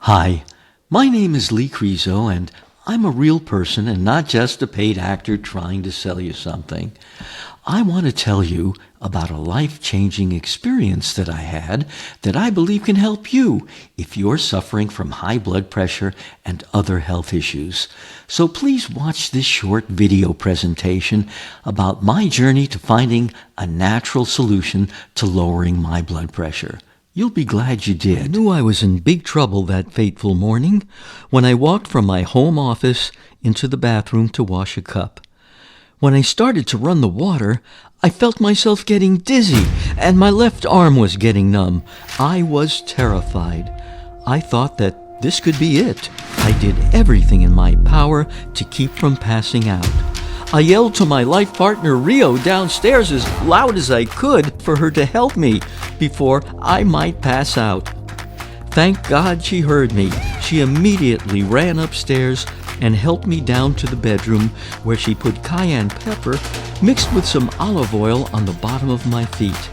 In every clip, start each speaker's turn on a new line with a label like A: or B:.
A: Hi, my name is Lee Crezo, and I'm a real person and not just a paid actor trying to sell you something. I want to tell you about a life-changing experience that I had that I believe can help you if you're suffering from high blood pressure and other health issues. So please watch this short video presentation about my journey to finding a natural solution to lowering my blood pressure. You'll be glad you did. I knew I was in big trouble that fateful morning when I walked from my home office into the bathroom to wash a cup. When I started to run the water, I felt myself getting dizzy and my left arm was getting numb. I was terrified. I thought that this could be it. I did everything in my power to keep from passing out. I yelled to my life partner Rio downstairs as loud as I could for her to help me before I might pass out. Thank God she heard me. She immediately ran upstairs and helped me down to the bedroom, where she put cayenne pepper mixed with some olive oil on the bottom of my feet.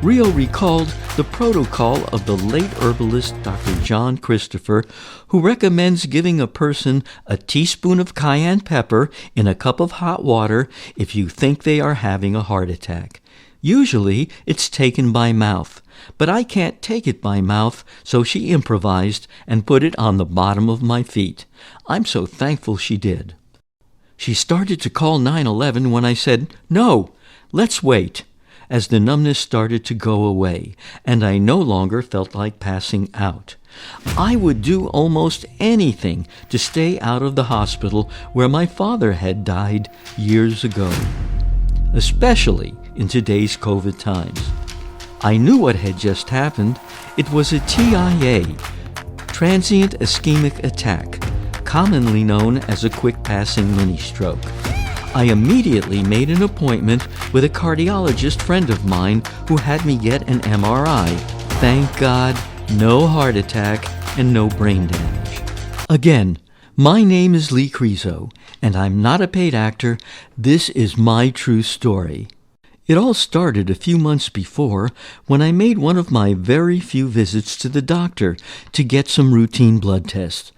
A: Rio recalled the protocol of the late herbalist Dr. John Christopher, who recommends giving a person a teaspoon of cayenne pepper in a cup of hot water if you think they are having a heart attack. Usually, it's taken by mouth, but I can't take it by mouth, so she improvised and put it on the bottom of my feet. I'm so thankful she did. She started to call 911 when I said, "No, let's wait," as the numbness started to go away, and I no longer felt like passing out. I would do almost anything to stay out of the hospital where my father had died years ago, especially in today's COVID times. I knew what had just happened. It was a TIA, transient ischemic attack, commonly known as a quick-passing mini-stroke. I immediately made an appointment with a cardiologist friend of mine who had me get an MRI. Thank God, no heart attack and no brain damage. Again, my name is Lee Crezo, and I'm not a paid actor. This is my true story. It all started a few months before when I made one of my very few visits to the doctor to get some routine blood tests.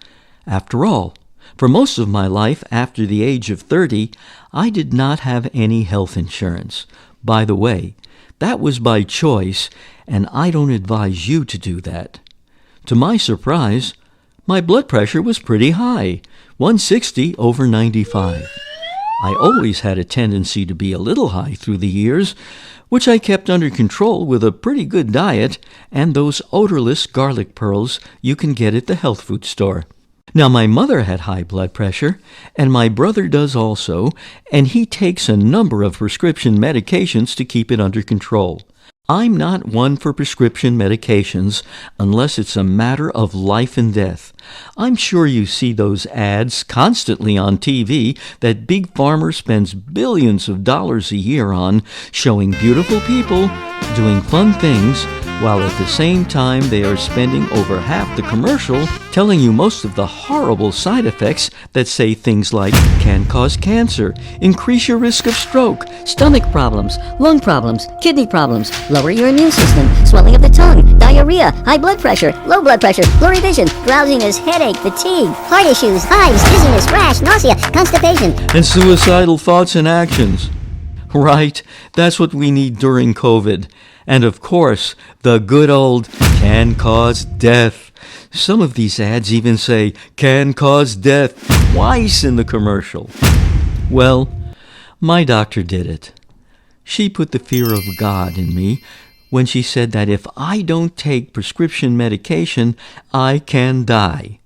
A: After all, for most of my life after the age of 30, I did not have any health insurance. By the way, that was by choice, and I don't advise you to do that. To my surprise, my blood pressure was pretty high, 160 over 95. I always had a tendency to be a little high through the years, which I kept under control with a pretty good diet and those odorless garlic pearls you can get at the health food store. Now, my mother had high blood pressure, and my brother does also, and he takes a number of prescription medications to keep it under control. I'm not one for prescription medications unless it's a matter of life and death. I'm sure you see those ads constantly on TV that Big Pharma spends billions of dollars a year on, showing beautiful people doing fun things, while at the same time they are spending over half the commercial telling you most of the horrible side effects that say things like can cause cancer, increase your risk of stroke,
B: stomach problems, lung problems, kidney problems, lower your immune system, swelling of the tongue, diarrhea, high blood pressure, low blood pressure, blurry vision, drowsiness, headache, fatigue, heart issues, hives, dizziness, rash, nausea, constipation,
A: and suicidal thoughts and actions. Right, that's what we need during COVID. And of course, the good old can cause death. Some of these ads even say can cause death twice in the commercial. Well, my doctor did it. She put the fear of God in me when she said that if I don't take prescription medication, I can die.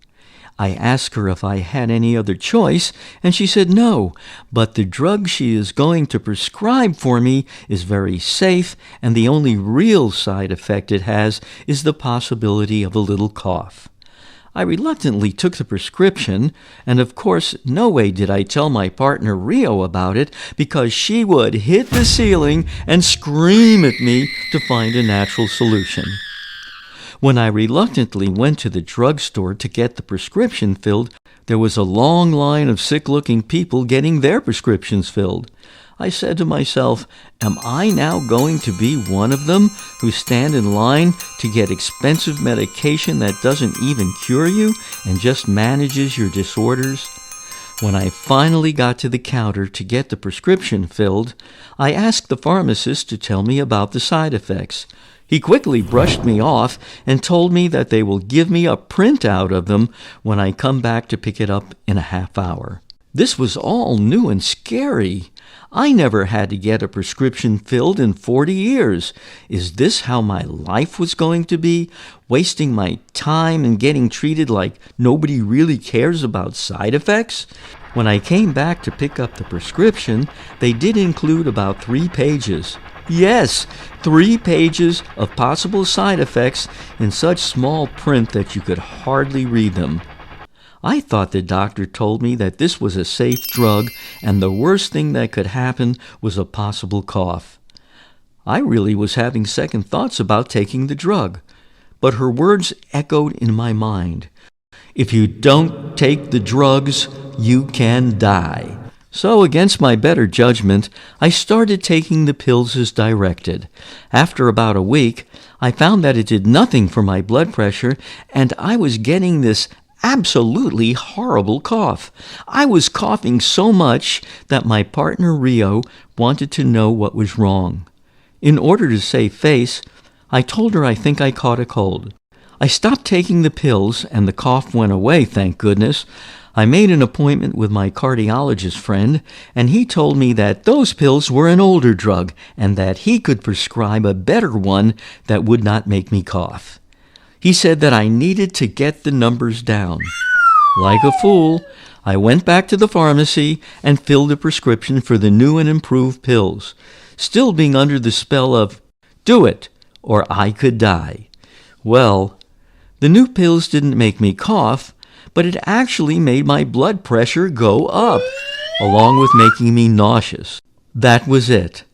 A: I asked her if I had any other choice, and she said no, but the drug she is going to prescribe for me is very safe, and the only real side effect it has is the possibility of a little cough. I reluctantly took the prescription, and of course, no way did I tell my partner Rio about it, because she would hit the ceiling and scream at me to find a natural solution. When I reluctantly went to the drugstore to get the prescription filled, there was a long line of sick-looking people getting their prescriptions filled. I said to myself, am I now going to be one of them who stand in line to get expensive medication that doesn't even cure you and just manages your disorders? When I finally got to the counter to get the prescription filled, I asked the pharmacist to tell me about the side effects. He quickly brushed me off and told me that they will give me a printout of them when I come back to pick it up in a half hour. This was all new and scary. I never had to get a prescription filled in 40 years. Is this how my life was going to be? Wasting my time and getting treated like nobody really cares about side effects? When I came back to pick up the prescription, they did include about 3 pages. Yes, 3 pages of possible side effects in such small print that you could hardly read them. I thought the doctor told me that this was a safe drug and the worst thing that could happen was a possible cough. I really was having second thoughts about taking the drug, but her words echoed in my mind. If you don't take the drugs, you can die. So, against my better judgment, I started taking the pills as directed. After about a week, I found that it did nothing for my blood pressure, and I was getting this absolutely horrible cough. I was coughing so much that my partner Rio wanted to know what was wrong. In order to save face, I told her I think I caught a cold. I stopped taking the pills and the cough went away, thank goodness. I made an appointment with my cardiologist friend, and he told me that those pills were an older drug and that he could prescribe a better one that would not make me cough. He said that I needed to get the numbers down. Like a fool, I went back to the pharmacy and filled a prescription for the new and improved pills, still being under the spell of, do it, or I could die. Well, the new pills didn't make me cough, but it actually made my blood pressure go up, along with making me nauseous. That was it.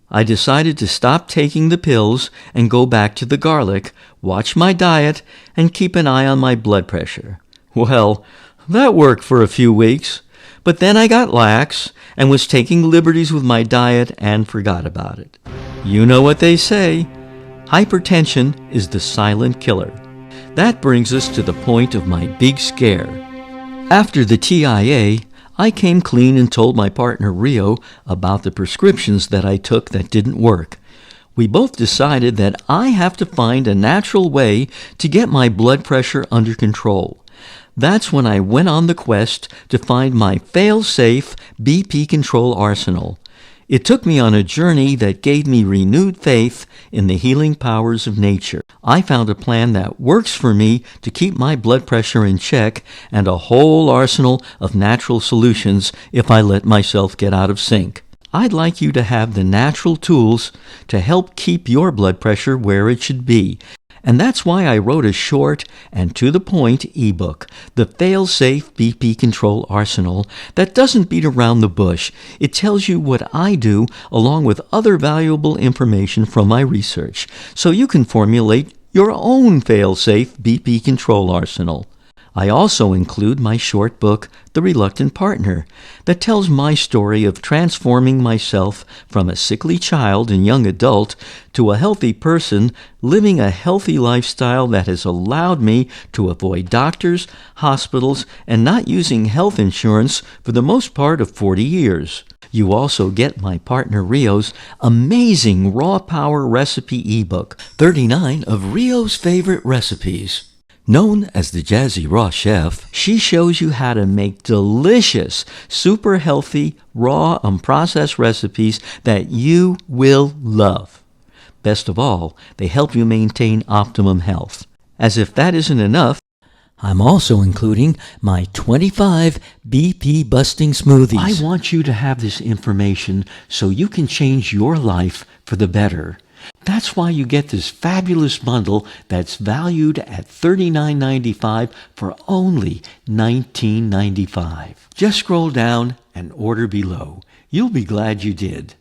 A: I decided to stop taking the pills and go back to the garlic, watch my diet, and keep an eye on my blood pressure. Well, that worked for a few weeks, but then I got lax and was taking liberties with my diet and forgot about it. You know what they say, hypertension is the silent killer. That brings us to the point of my big scare. After the TIA, I came clean and told my partner Rio about the prescriptions that I took that didn't work. We both decided that I have to find a natural way to get my blood pressure under control. That's when I went on the quest to find my fail-safe BP control arsenal. It took me on a journey that gave me renewed faith in the healing powers of nature. I found a plan that works for me to keep my blood pressure in check and a whole arsenal of natural solutions if I let myself get out of sync. I'd like you to have the natural tools to help keep your blood pressure where it should be. And that's why I wrote a short and to-the-point ebook, The Fail-Safe BP Control Arsenal, that doesn't beat around the bush. It tells you what I do along with other valuable information from my research, so you can formulate your own fail-safe BP control arsenal. I also include my short book, The Reluctant Partner, that tells my story of transforming myself from a sickly child and young adult to a healthy person, living a healthy lifestyle that has allowed me to avoid doctors, hospitals, and not using health insurance for the most part of 40 years. You also get my partner Rio's amazing Raw Power Recipe ebook, 39 of Rio's favorite recipes. Known as the Jazzy Raw Chef, she shows you how to make delicious, super healthy, raw, unprocessed recipes that you will love. Best of all, they help you maintain optimum health. As if that isn't enough, I'm also including my 25 BP busting smoothies. I want you to have this information so you can change your life for the better. That's why you get this fabulous bundle that's valued at $39.95 for only $19.95. Just scroll down and order below. You'll be glad you did.